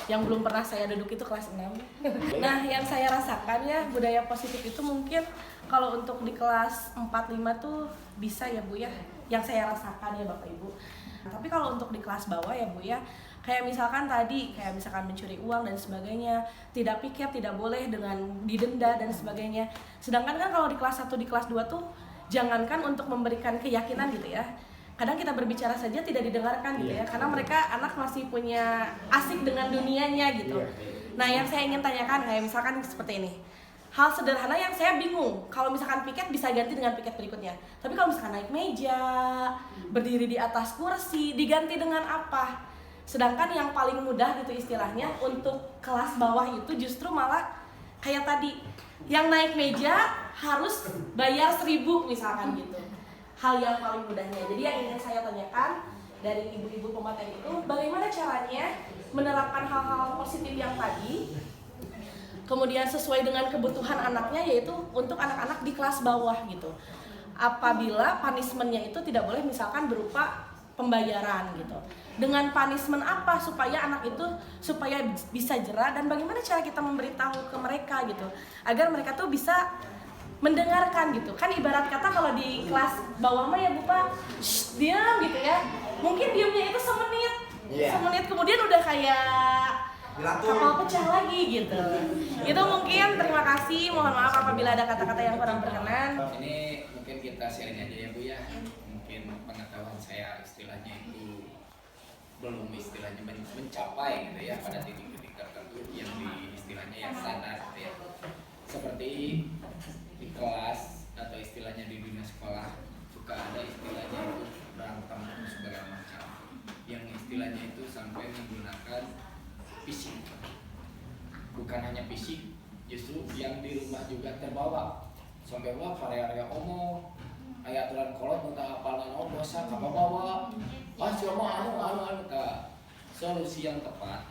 Yang belum pernah saya duduk itu kelas 6. Nah, yang saya rasakan ya, budaya positif itu mungkin kalau untuk di kelas 4, 5 tuh bisa ya Bu ya. Yang saya rasakan ya Bapak Ibu. Tapi kalau untuk di kelas bawah ya Bu ya, kayak misalkan tadi, kayak misalkan mencuri uang dan sebagainya, tidak piket, tidak boleh dengan didenda dan sebagainya. Sedangkan kan kalau di kelas 1, di kelas 2 tuh jangankan untuk memberikan keyakinan gitu ya, kadang kita berbicara saja tidak didengarkan gitu ya, karena mereka anak masih punya asik dengan dunianya gitu. Nah yang saya ingin tanyakan kayak misalkan seperti ini, hal sederhana yang saya bingung, kalau misalkan piket bisa ganti dengan piket berikutnya, tapi kalau misalkan naik meja, berdiri di atas kursi, diganti dengan apa? Sedangkan yang paling mudah gitu istilahnya untuk kelas bawah itu justru malah kayak tadi, yang naik meja harus bayar 1.000 misalkan gitu, hal yang paling mudahnya. Jadi yang ingin saya tanyakan dari ibu-ibu pemateri itu, bagaimana caranya menerapkan hal-hal positif yang tadi, kemudian sesuai dengan kebutuhan anaknya, yaitu untuk anak-anak di kelas bawah gitu. apabila punishment-nya itu tidak boleh misalkan berupa pembayaran gitu. Dengan punishment apa supaya anak itu supaya bisa jera, dan bagaimana cara kita memberitahu ke mereka gitu agar mereka tuh bisa mendengarkan gitu. Kan ibarat kata kalau di kelas bawah mah ya Bu Pak, diam gitu ya. Mungkin diamnya itu semenit kemudian udah kayak kapal pecah lagi gitu. Itu mungkin, terima kasih, mohon maaf apabila ada kata-kata yang kurang berkenan. Ini mungkin kita sharing aja ya Bu ya. Mungkin pengetahuan saya istilahnya itu belum istilahnya mencapai gitu ya pada titik-titik tertentu yang di istilahnya yang standar gitu ya. Seperti di kelas atau istilahnya di dunia sekolah suka ada istilahnya itu berantem segala macam. Yang istilahnya itu sampai menggunakan fisik. Bukan hanya fisik, justru yang di rumah juga terbawa. Sampai wah area-area omong, aya aturan kolot entah apalan dosa apa bawa. Siapa anu solusi yang tepat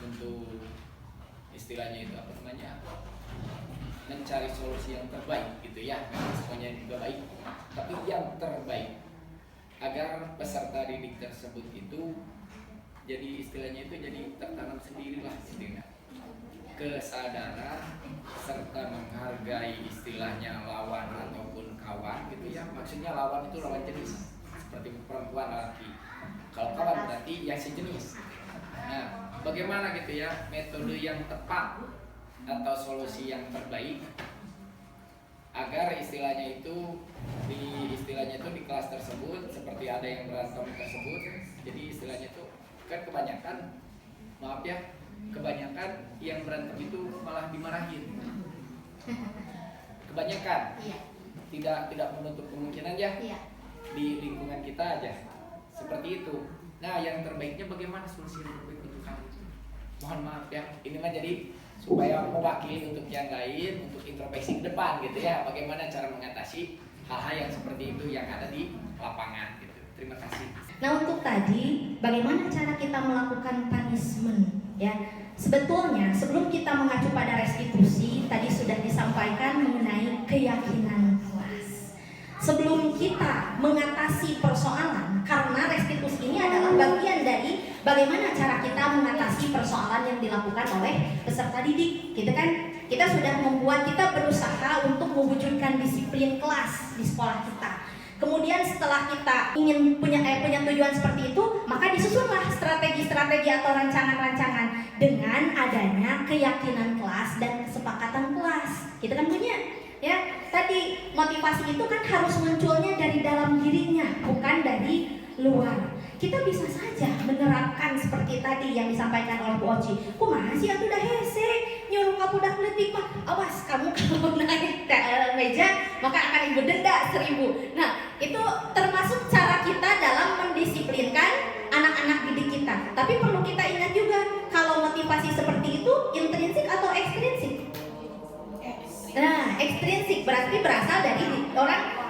untuk istilahnya itu apa namanya? Mencari solusi yang terbaik gitu ya. Memang semuanya juga baik, tapi yang terbaik agar peserta didik tersebut itu jadi istilahnya itu jadi tertanam sendirilah istilahnya kesadaran serta menghargai istilahnya lawan ataupun kawan gitu ya. Maksudnya lawan itu lawan jenis seperti perempuan laki, kalau kawan berarti yang sejenis. Nah, bagaimana gitu ya metode yang tepat atau solusi yang terbaik agar istilahnya itu di kelas tersebut seperti ada yang berantem tersebut, jadi istilahnya itu kan kebanyakan yang berantem itu malah dimarahin. Kebanyakan tidak menutup kemungkinan ya di lingkungan kita aja seperti itu. Nah, yang terbaiknya bagaimana solusi yang terbaik untuk kamu? Mohon maaf ya, ini mah jadi supaya mewakili untuk yang lain, untuk introspeksi ke depan gitu ya, bagaimana cara mengatasi hal-hal yang seperti itu yang ada di lapangan gitu. Terima kasih. Nah, untuk tadi bagaimana cara kita melakukan punishment ya. Sebetulnya sebelum kita mengacu pada restitusi, tadi sudah disampaikan mengenai keyakinan kelas. Sebelum kita mengatasi persoalan, karena restitusi ini adalah bagian dari bagaimana cara kita mengatasi persoalan yang dilakukan oleh peserta didik, gitu kan? Kita sudah kita berusaha untuk mewujudkan disiplin kelas di sekolah kita. Kemudian setelah kita ingin punya tujuan seperti itu, maka disusunlah strategi-strategi atau rancangan-rancangan dengan adanya keyakinan kelas dan kesepakatan kelas. Gitu kan punya? Ya, tadi motivasi itu kan harus munculnya dari dalam dirinya, bukan dari luar. Kita bisa saja menerapkan seperti tadi yang disampaikan oleh Bu Oci. Kumaha sih atuh dah hese nyuruh kabudak leutik mah. Awas kamu kalau naik meja maka akan ibu denda 1.000. Nah, itu termasuk cara kita dalam mendisiplinkan anak-anak didik kita. Tapi perlu kita ingat juga kalau motivasi seperti itu intrinsik atau ekstrinsik. Nah, ekstrinsik berarti berasal dari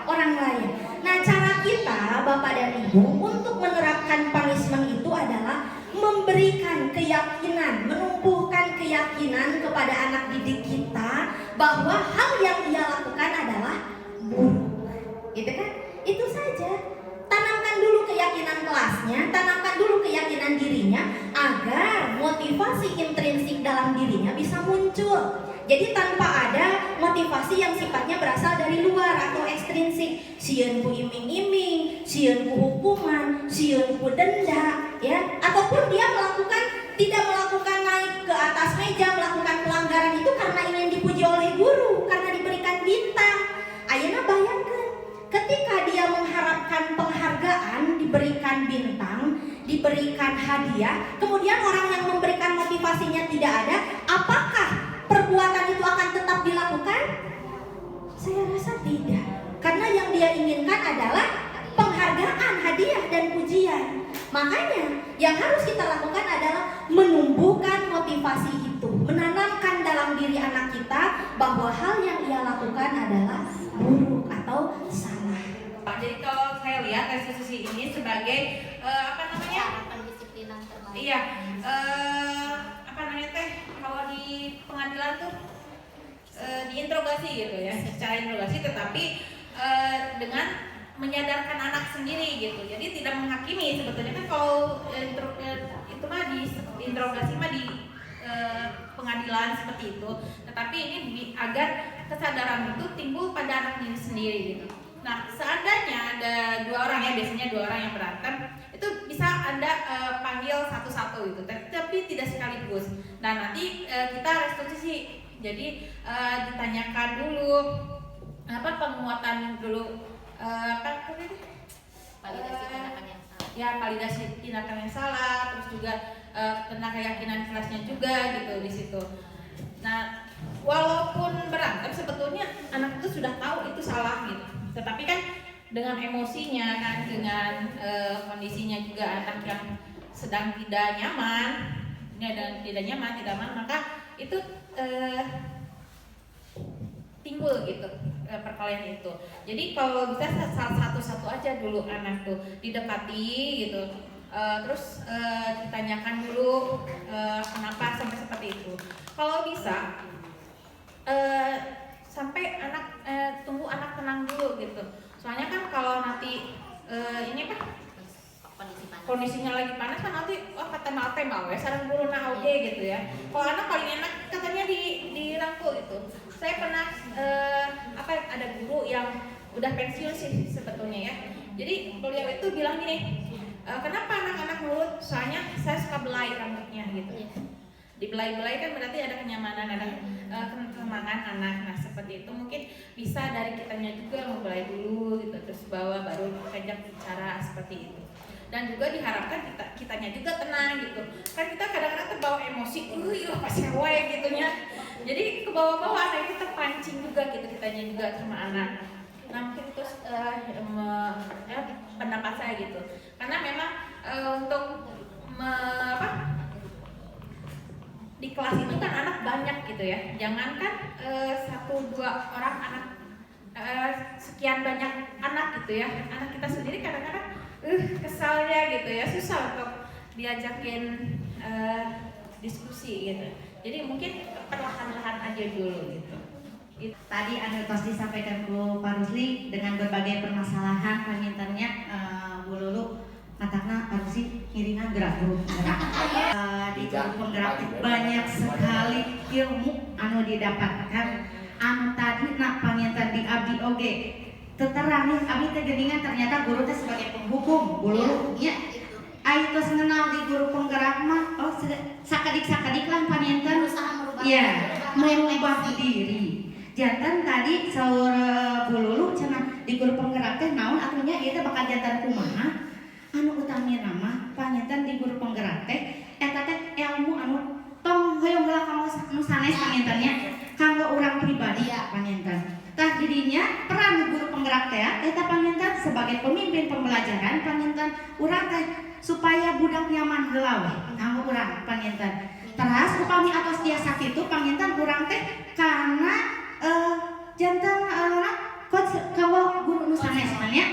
orang lain. Nah, cara kita Bapak dan Ibu untuk menerapkan punishment itu adalah memberikan keyakinan, menumbuhkan keyakinan kepada anak didik kita bahwa hal yang ia lakukan adalah buruk. Gitu kan? Itu saja. Tanamkan dulu keyakinan kelasnya, tanamkan dulu keyakinan dirinya agar motivasi intrinsik dalam dirinya bisa muncul. Jadi tanpa ada motivasi yang sifatnya berasal dari luar atau ekstrinsik, sieun ku iming-iming, sieun ku hukuman, sieun ku denda, ya, ataupun dia tidak melakukan naik ke atas meja, melakukan pelanggaran itu karena ingin dipuji oleh guru, karena diberikan bintang. Ayeuna bayangkeun, ketika dia mengharapkan penghargaan, diberikan bintang, diberikan hadiah, kemudian orang yang memberikan motivasinya tidak ada, apakah perbuatan itu akan tetap dilakukan? Saya rasa tidak. Karena yang dia inginkan adalah penghargaan, hadiah, dan pujian. Makanya yang harus kita lakukan adalah menumbuhkan motivasi itu, menanamkan dalam diri anak kita bahwa hal yang ia lakukan adalah buruk atau salah. Jadi kalau saya lihat restitusi ini sebagai pendisiplinan terbaik. Iya, kalau di pengadilan tuh diinterogasi gitu ya, secara interogasi, tetapi dengan menyadarkan anak sendiri gitu. Jadi tidak menghakimi sebetulnya kan kalau itu mah di interogasi mah di pengadilan seperti itu. Tetapi ini agar kesadaran itu timbul pada anak diri sendiri gitu. Nah, seandainya ada 2 orang ya, biasanya 2 orang yang berantem, itu bisa Anda panggil satu-satu gitu, tapi tidak sekaligus. Nah, nanti kita restitusi. Jadi ditanyakan dulu apa penguatan dulu apa tadi? Validasi tindakan yang salah. Ya, validasi tindakan yang salah, terus juga tentang keyakinan kelasnya juga gitu di situ. Nah, walaupun berantem sebetulnya anak itu sudah tahu itu salah gitu. Tetapi kan dengan emosinya kan, dengan kondisinya juga anak yang sedang tidak nyaman, tidak nyaman, maka itu timbul gitu perkelahian itu. Jadi kalau bisa satu-satu aja dulu anak tuh didekati gitu. Terus ditanyakan dulu kenapa sampai seperti itu. Kalau bisa sampai anak tunggu anak tenang dulu gitu. Soalnya kan kalau nanti ini apa kondisinya lagi panas kan nanti tembak ya sarang guru nah oke gitu ya. Kalau anak paling enak katanya dirangkul gitu. Saya pernah ada guru yang udah pensiun sih sebetulnya ya. Jadi beliau itu bilang gini, kenapa anak-anak nurut? Soalnya saya suka belai rambutnya gitu. Dibelai-belai kan berarti ada kenyamanan, ada ketenangan anak. Nah seperti itu mungkin bisa dari kitanya juga membelai dulu gitu, terus bawa baru ajak bicara seperti itu. Dan juga diharapkan kitanya juga tenang gitu. Kan kita kadang-kadang terbawa emosi, apa sewe gitu ya. Jadi ke bawah-bawah anak kita terpancing juga gitu kitanya juga sama anak. Nah mungkin terus pendapat saya gitu. Karena memang untuk di kelas itu kan anak banyak gitu ya. Jangankan 1-2 orang anak sekian banyak anak gitu ya. Anak kita sendiri kadang-kadang kesalnya gitu ya, susah untuk diajakin diskusi gitu. Jadi mungkin perlahan-lahan aja dulu gitu. Tadi ada tos disampaikan Bu Pak Rusli dengan berbagai permasalahan pangintennya Bu Lulu katakan Pak Rusli ngiringan gerak guru penggerak. Di guru penggerak banyak sekali ilmu anu didapatkan anu tadi nak panginten di abdi oge terterang nih abdi teh geuningan ternyata guru teh sebagai penghukum Bu Lulu nya. Ayo tos ngenal di guru penggerak mah sakadik-sakadik lah panginten merubah diri. Jantan tadi saur Bu Lulu cenah di guru penggerak teh naon atunya ieu teh bakal jantan kumaha? Anu utami nama panginten di guru penggerak teh eta teh ilmu anu tong hoyong heula kanggo nu sanes pangintennya kanggo urang pribadi panginten. Tah didinya peran guru penggerak teh eta panginten sebagai pemimpin pembelajaran panginten urang teh supaya budak nyaman heula we kanggo urang panginten. Teras upami atos dia sakitu panginten urang teh kana jantan kanggo guru nu sanes nya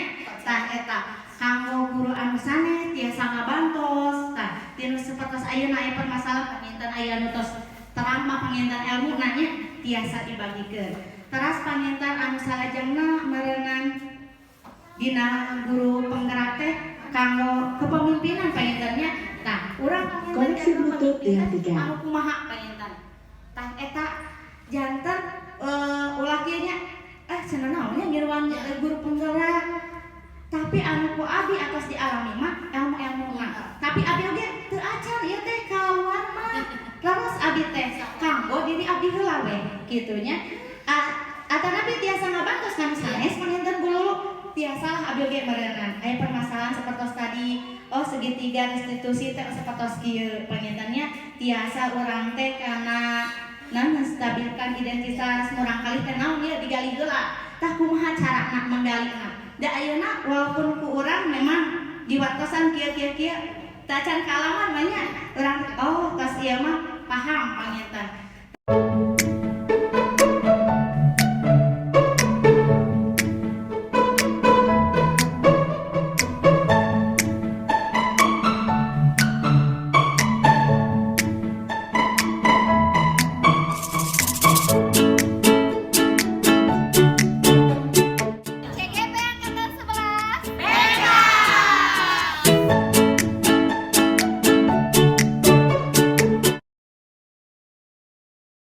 tah eta kanggo guru anu sanes tiasa ngabantos tah tinu sapertos ayeuna aya permasalahan panginten aya anu tos terang mah panginten ilmu nanya tiasa dibagikeun. Teras panginten anu salajengna meureungan dina guru penggerak teh kanggo kepemimpinan pangintennya tah urang panginten anu kumaha panginten tah eta janten ulah kieu nya cenah naon nya ngiruan guru penggerak tapi anu ku abdi atas dialami mah ilmu-ilmu mah tapi abdi oge teu acan ieu teh kaluar mah terus abdi teh kanggo diri abdi heula we kitu nya atanapi tiasa ngabantos kanu sanes panginten Bu Lulu tiasalah abdi oge meureungan aya permasalahan sapertos tadi segitiga restitusi teh sapertos kieu pangintennya tiasa urang teh kana menstabilkan identitas murangkali teh naon ieu digali heula tah kumaha carana manggalina da ayeuna walaupun ku urang memang diwatosan kieu tah can kaalaman banyak urang tos ieu mah paham panginten.